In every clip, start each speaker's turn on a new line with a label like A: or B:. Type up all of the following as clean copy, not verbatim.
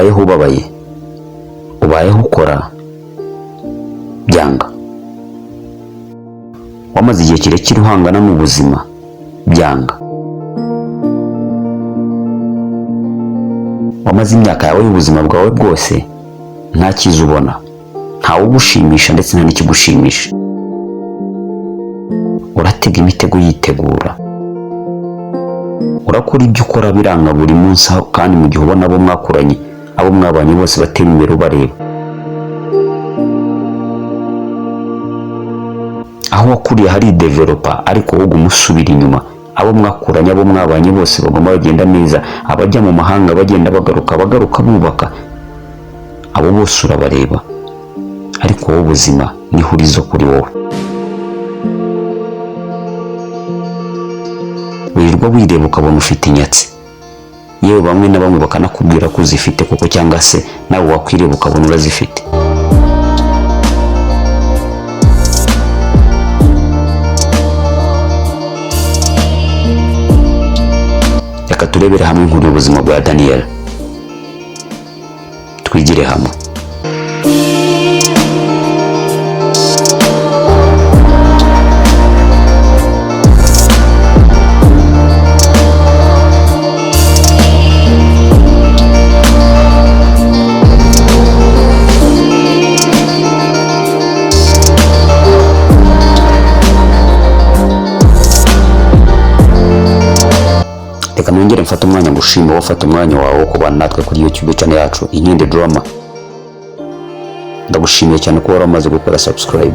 A: ubayeho ubabaye, ubayeho ukora byanga, wamaze igihe kirekire uhangana n'ubuzima byanga, wamaze imyaka yawe y'ubuzima bwawe bwose nta cyiza ubona, ntawe ugushimisha ndetse nta n'ikigushimisha, uratega imitego yitegura, urakora ibyo ukora biranga buri munsi kandi mu gihe ubona abo mwakuranye, abo mwabanye bose batera imbere ubareba. Aho wakuriye hari developa ariko wowe umusubira inyuma, abo mwakuranye abo mwabanye bose bagomba bagenda neza, abajya mu mahanga bagenda bagaruka bubaka, abo bose urabareba ariko wowe ubuzima ni ihurizo kuri wowe. Wirirwa wireba ukabona ufite inyatsi, yewe bamwe na bamwe bakanakubwira ko uzifite koko cyangwa se nawe wakwireba ukabona urazifite. Reka turebere hamwe inkuru y'ubuzima bwa Daniel, twigire hamwe. Reka nongere mfata umwanya ngushima wafata umwanya wawe wo kubana natwe kuri YouTube channel yacu Inkindi Drama. Ndagushimiye cyane ko waramaze gukora subscribe.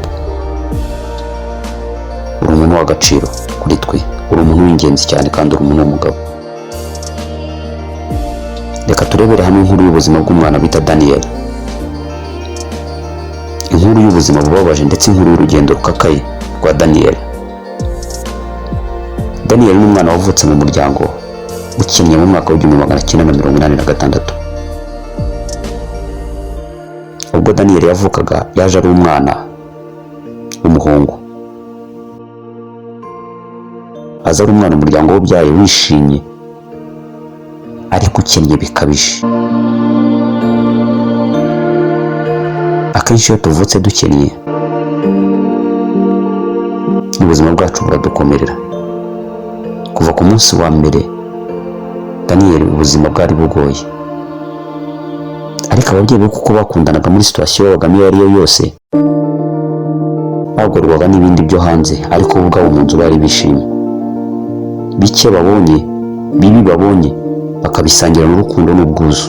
A: Uri umuntu w'agaciro kuri twe, uri umuntu w'ingenzi cyane kandi uri umuntu w'umugabo. Reka turebere hamwe inkuru y'ubuzima bw'umwana bita Daniel, inkuru y'ubuzima bubabaje ndetse inkuru y'urugendo rukakaye rwa Daniel. Daniel ni umwana wavutse mu muryango ukennye mu mwaka w'1986. Ubwo Daniel yavukaga yaje ari umwana w'umuhungu, aza ari umwana umuryango w'ubyaye wishimye ariko ukennye bikabije. Akenshi iyo tuvutse dukennye ubuzima bwacu buradukomerera. Kuva ku munsi wa mbere Daniel ubuzima bwari bugoye, ariko ababyeyi be kuko bakundanaga muri situation babagamo iyo ariyo yose, bagorwaga n'ibindi byo hanze, ariko bo ubwabo mu nzu bari bishimye. Bike babonye, bibi babonye, bakabisangira n'urukundo n'ubwuzu.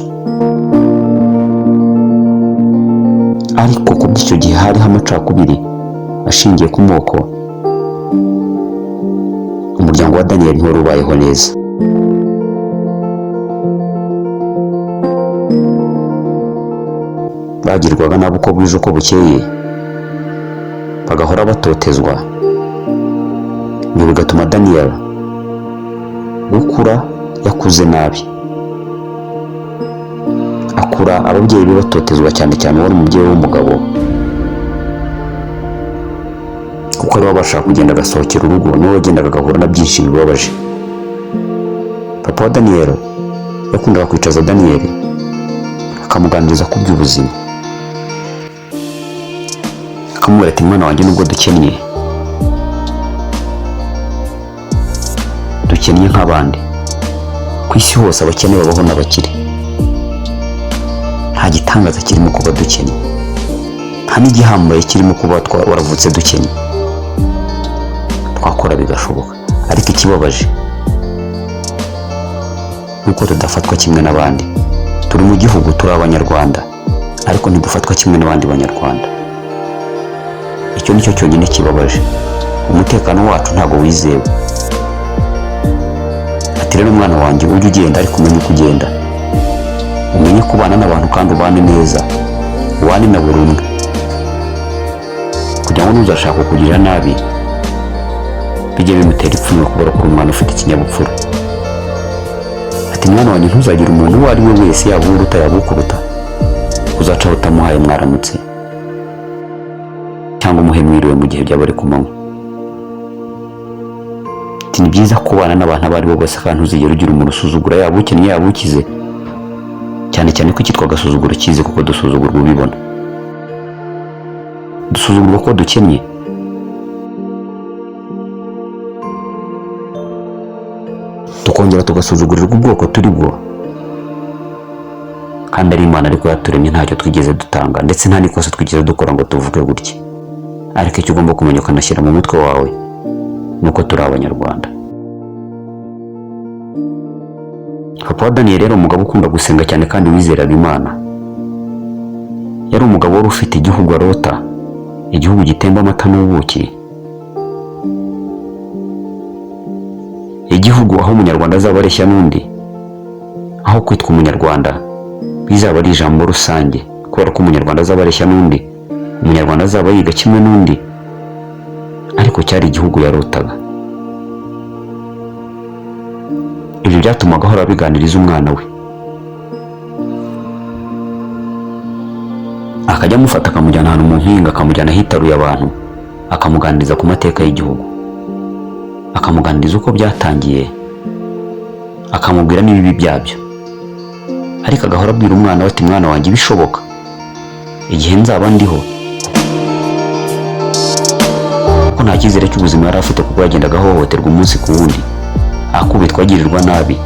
A: Ariko ku bw'icyo gihe hariho amacakubiri ashingiye ku moko. Umuryango wa Daniel ntiwari ubayeho neza. Bagirwaga nabo uko bwije uko bukeye, bagahora batotezwa. Ibyo bigatuma Daniel gukura yakuze nabi, akura ababyeyi be batotezwa, cyane cyane wari umubyeyi w'umugabo, kuko ariwe bashaka kugenda agasohokera urugo, niwe wagendaga agahura na byinshi bibabaje. Papa wa Daniel yakundaga kwicaza Daniel akamuganiriza ku by'ubuzima, akamubwira ati mwana wanjye, nubwo dukennye nk'abandi, ku isi hose abakene babaho n'abakire. Nta gitangaza kirimo kuba dukennye, nta n'igihambaye kirimo kuba waravutse dukennye. Twakora bigashoboka, ariko ikibabaje nuko tudafatwa kimwe n'abandi. Turi mu gihugu, turi abanyarwanda, ariko ntidufatwa kimwe n'abandi banyarwanda. Icyo nicyo cyonyine kibabaje. Umutekano wacu ntabwo wizewe. Ati rero mwana wanjye, ujye ugenda ariko umenye uko ugenda, umenye kubana n'abantu kandi ubane neza, ubane na buri umwe, kugira ngo ntuzashaka kukugirira nabi bijye bimutera ipfunwe kubera ko umwana ufite ikinyabupfura. Ati mwana wanjye, ntuzagire umuntu uwo ari we wese, yaba uruta yaba ukuruta, uzaca utamuhaye mwaramutse cyangwa umuhe mwiriwe mu gihe byaba ari ku manywa. Ati ni byiza kubana n'abantu abo ari bo bose kandi ntuzigere ugira umuntu usuzugura, yaba ukennye yaba ukize, cyane cyane ko icyitwa agasuzuguro kizi kuko dusuzugurwa ubibona. Dusuzugurwa ko dukennye, tukongera tugasuzugurirwa ubwoko turi bwo, kandi ari Imana ariko yaturemye ntacyo twigeze dutanga, ndetse nta n'ikosa twigeze dukora ngo tuvuge gutya. Ariko icyo ugomba kumenya ukanashyira mu mutwe wawe ni uko turi Abanyarwanda. Papa wa Daniel yari umugabo ukunda gusenga cyane kandi wizeraga Imana. Yari umugabo wari ufite igihugu arota, igihugu gitemba amata n'ubuki, igihugu aho umunyarwanda azaba areshya n'undi, aho kwitwa umunyarwanda bizaba ari ijambo rusange, kubera ko umunyarwanda azaba areshya n'undi, umunyarwanda azaba yiga kimwe n'undi, ariko cyari igihugu yarotaga. Ibyo byatumaga ahora abiganiriza umwana we, akajya amufata akamujyana ahantu mu mpinga, akamujyana ahitaruye abantu, akamuganiriza ku mateka y'igihugu, akamuganiriza uko byatangiye, akamubwira n'ibibi byabyo. Ariko agahora abwira umwana we ati mwana wanjye bishoboka igihe nzaba ndiho, ko nta cyizere cy'ubuzima yari afite kuko yagendaga ahohoterwa umunsi ku wundi, akubitwa agirirwa nabi.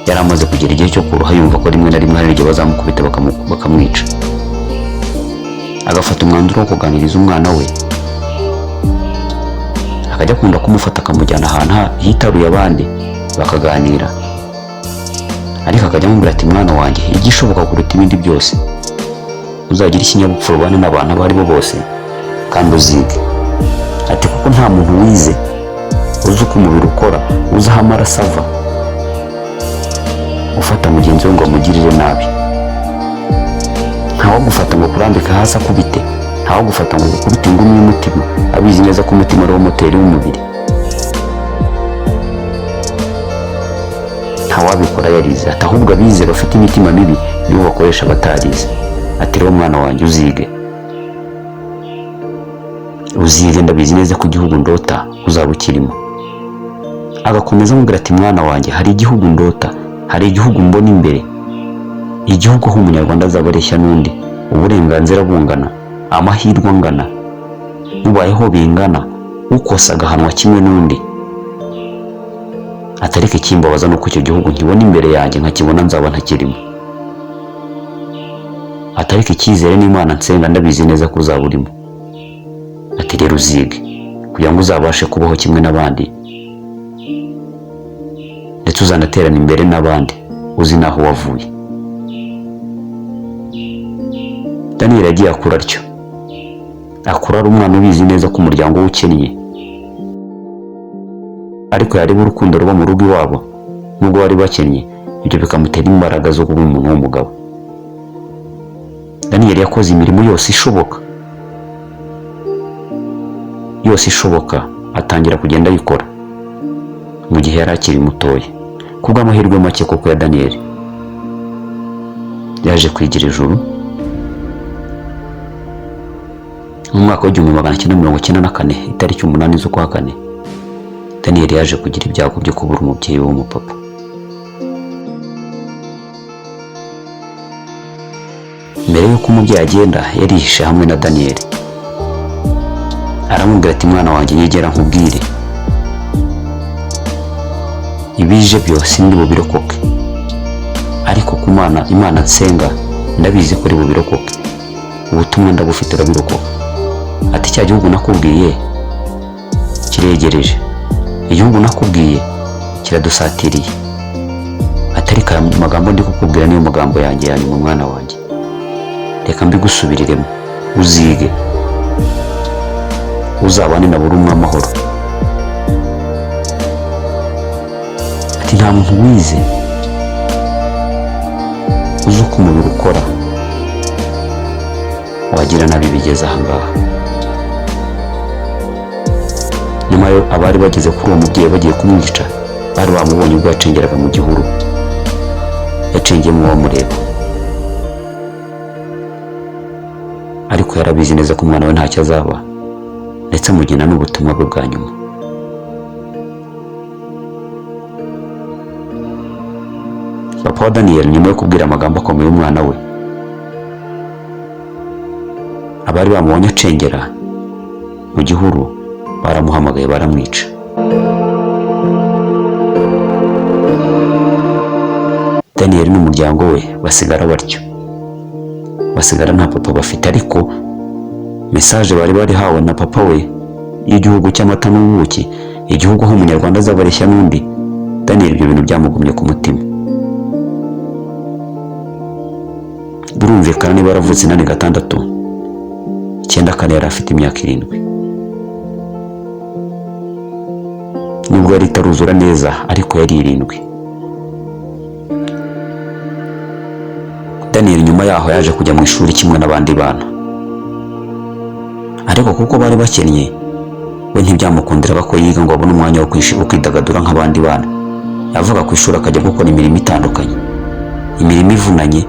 A: Yari amaze kugera igihe cyo kuruha, yumva ko rimwe na rimwe hari igihe bazamukubita bakamwica. Agafata umwanzuro wo kuganiriza umwana we, akajya akunda kumufata akamujyana ahantu hitaruye abandi bakaganira, ariko akajya amubwira ati mwana wanjye igishoboka kuruta ibindi byose, uzagira ikinyabupfura ubane n'abantu abo ari bo bose kandi uzige. Ati kuko nta muntu wize uzi uko umubiri ukora, uzi aho amaraso ava, ufata mugenzi we ngo amugirire nabi. Ntawagufata ngo kurambika hasi akubite, ntawagufata ngo ukubite ingumi y'umutima, abizi neza ko umutima ari wo moteri w'umubiri. Ntawabikora yarize. Ati ahubwo abize bafite imitima mibi nibo bakoresha batarize. Ati rero mwana wanjye uzige, ndabizi neza ko igihugu ndota uzaba ukirimo. Agakomeza amubwira ati mwana wanjye hari igihugu ndota, hari igihugu mbona imbere, igihugu aho umunyarwanda azaba areshya n'undi, uburenganzira bungana, amahirwe angana, ubayeho bingana, ukosa agahanwa kimwe n'undi. Atariko ikimbabaza nuko icyo gihugu nkibona imbere yanjye nkakibona nzaba ntakirimo. Atariko icyizere n'Imana nsenga ndabizi neza ko uzaba urimo. Ati rero uzige kugira ngo uzabashe kubaho kimwe n'abandi, ndetse uzanaterana imbere n'abandi uzi naho wavuye. Daniel yagiye akura atyo, akura ari umwana ubizi neza ko umuryango we ukennye, ariko yareba urukundo ruba mu rugo iwabo nubwo bari bakennye, ibyo bikamutera imbaraga zo kuba umuntu w'umugabo. Daniel yakoze imirimo yose ishoboka, atangira kugenda ayikora mu gihe yari akiri mutoya. Kubw'amahirwe make koko ya Daniel, yaje kwigira ijuru mu mwaka w'1994 itariki 8 z'ukwa 4. Daniel yaje kugira ibyago byo kubura umubyeyi w'umupapa. Mbere y'uko umubyeyi agenda yarihishe hamwe na Daniel, aramubwira ati mwana wanjye yegera nkubwire, ibije byose sindi bubirokoke, ariko ku Imana nsenga ndabizi ko ari bubirokoke, ubutumwa ndabufite urabirokoka. Ati cya gihugu nakubwiye kiregereje, igihugu nakubwiye kiradusatiriye. Atariko amagambo ndi kukubwira niyo magambo yanjye yanyuma mwana wanjye, reka mbigusubiriremo, uzige, uzabane na buri umwe amahoro. Ati nta muntu wize uzi uko umubiri ukora wagira nabi bigeze ahangaha. Nyuma yo abari bageze kuri uwo mubyeyi bagiye kumwica, bari bamubonye ubwo yacengeraga mu gihuru, yacengeyemo bamureba, ariko yarabizi neza ko umwana we ntacyo azaba, ndetse amugena n'ubutumwa bwe bwa nyuma. papa wa Daniel nyuma yo kubwira amagambo akomeye umwana we, abari bamubonye acengera mu gihuru baramuhamagaye baramwica. Daniel n'umuryango we basigara batyo, basigara nta papa bafite, ariko message bari barihawe na papa we y'igihugu cy'amata n'ubuki, igihugu aho umunyarwanda azabareshya n'undi. Daniel ibyo bintu byamugumye ku mutima. Birumvikana niba yaravutse 86, 94 yari afite imyaka 7. Nubwo yari itaruzura neza ariko yari 7. Daniel nyuma yaho yaje kujya mu ishuri kimwe n'abandi bana, ariko kuko bari bakennye we ntibyamukundiraga ko yiga ngo abone umwanya wo kwidagadura nk'abandi bana. Yavuga ku ishuri akajya gukora imirimo itandukanye, imirimo ivunanye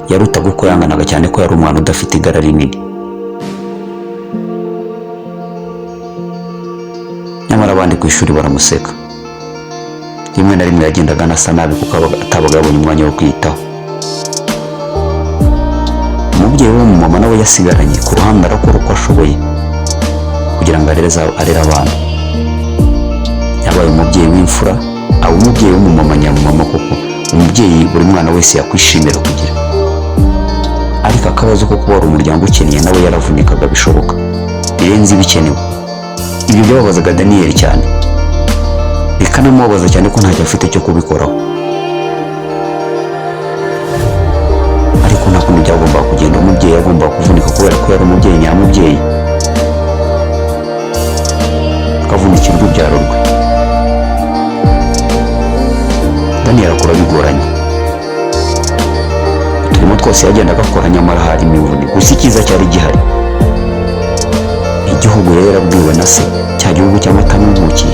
A: yarutaga uko yanganaga, cyane ko yari umwana udafite igara rinini. Nyamara abandi ku ishuri baramuseka, rimwe na rimwe yagendaga anasa nabi kuko atabaga yabonye umwanya wo kwiyitaho. Umubyeyi w'umumama nawe yasigaranye ku ruhande arakora uko ashoboye kugira ngo arere abana. Yabaye umubyeyi w'imfura, aba umubyeyi w'umumama nyamumama, kuko umubyeyi buri mwana wese yakwishimira kugira. Ariko akabazo ko kuba umuryango ukennye nawe yaravunikaga bishoboka birenze ibikenewe. Ibyo byababazaga Daniel cyane, bikanamubabaza cyane ko ntacyo afite cyo kubikoraho. Ariko nta kundi byagombaga kugenda, umubyeyi yagombaga kuvunika kubera ko yari umubyeyi nyamubyeyi, akavunikira urubyaro rwe. Daniel akora bigoranye, uturimo twose yagendaga akora, nyamara hari imivune. Gusa icyiza cyari gihari, igihugu yari yarabwiwe na se, cya gihugu cy'amata n'ubuki,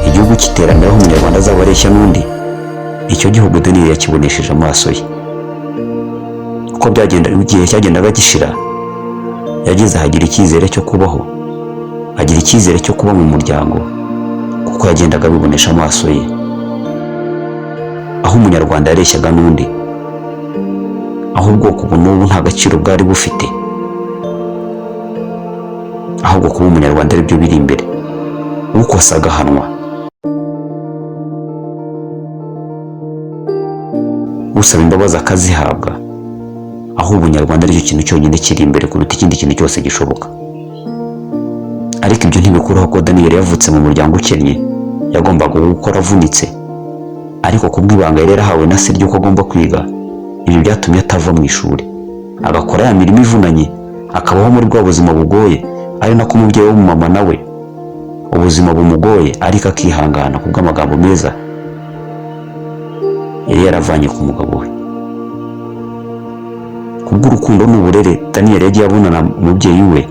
A: igihugu cy'iterambere aho umunyarwanda azabareshya n'undi. Icyo gihugu Daniel yakibonesheje amaso ye. Uko igihe cyagendaga gishira, yagize ahagira icyizere cyo kubaho, agira icyizere cyo kuba mu muryango, kuko yagendaga abibonesha amaso ye. Aho umunyarwanda yareshyaga n'undi, aho ubwoko n'ubu nta gaciro bwari bufite, ahubwo kuba umunyarwanda ari byo biri imbere, ukosa agahanwa. Usaba imbabazi akazihabwa, aho ubunyarwanda aricyo kintu cyonyine kiri imbere kuruta ikindi kintu cyose gishoboka. Ariko ibyo ntibikuraho ko Daniel yavutse mu muryango ukennye, yagombaga gukora avunitse, ariko kubw'ibanga yari yarahawe na se ry'uko agomba kwiga, ibyo byatumye atava mu ishuri, agakora ya mirimo ivunanye, akabaho muri bwa buzima bugoye. Ari nako umubyeyi w'umumama nawe ubuzima bumugoye, ariko akihangana kubw'amagambo meza yari yaravanye ku mugabo we. Kubw'urukundo n'uburere Daniel yagiye abonana umubyeyi we,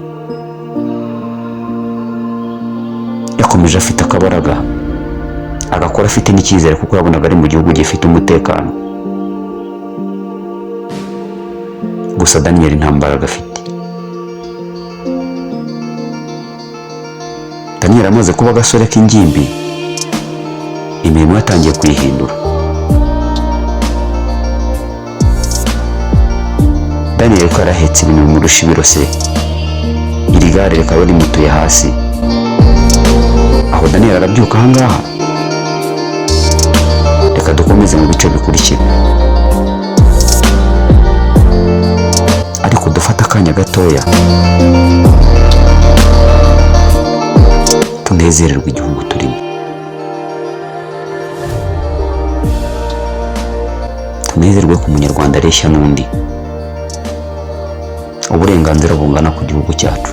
A: yakomeje afite akabaraga, agakora afite n'icyizere kuko yabonaga ari mu gihugu gifite umutekano. Gusa Daniel nta mbaraga afite. Daniel amaze kuba agasore k'ingimbi, imirimo yatangiye kuyihindura. Daniel ko arahetse ibintu bimurusha ibiro se, iri gare rikaba rimutuye hasi. Aho Daniel arabyuka ahangaha. Reka dukomeze mu bice bikurikira, ariko dufata akanya gatoya tunezererwa igihugu turimo, tunezerwe ku munyarwanda areshya n'undi, uburenganzira bungana ku gihugu cyacu.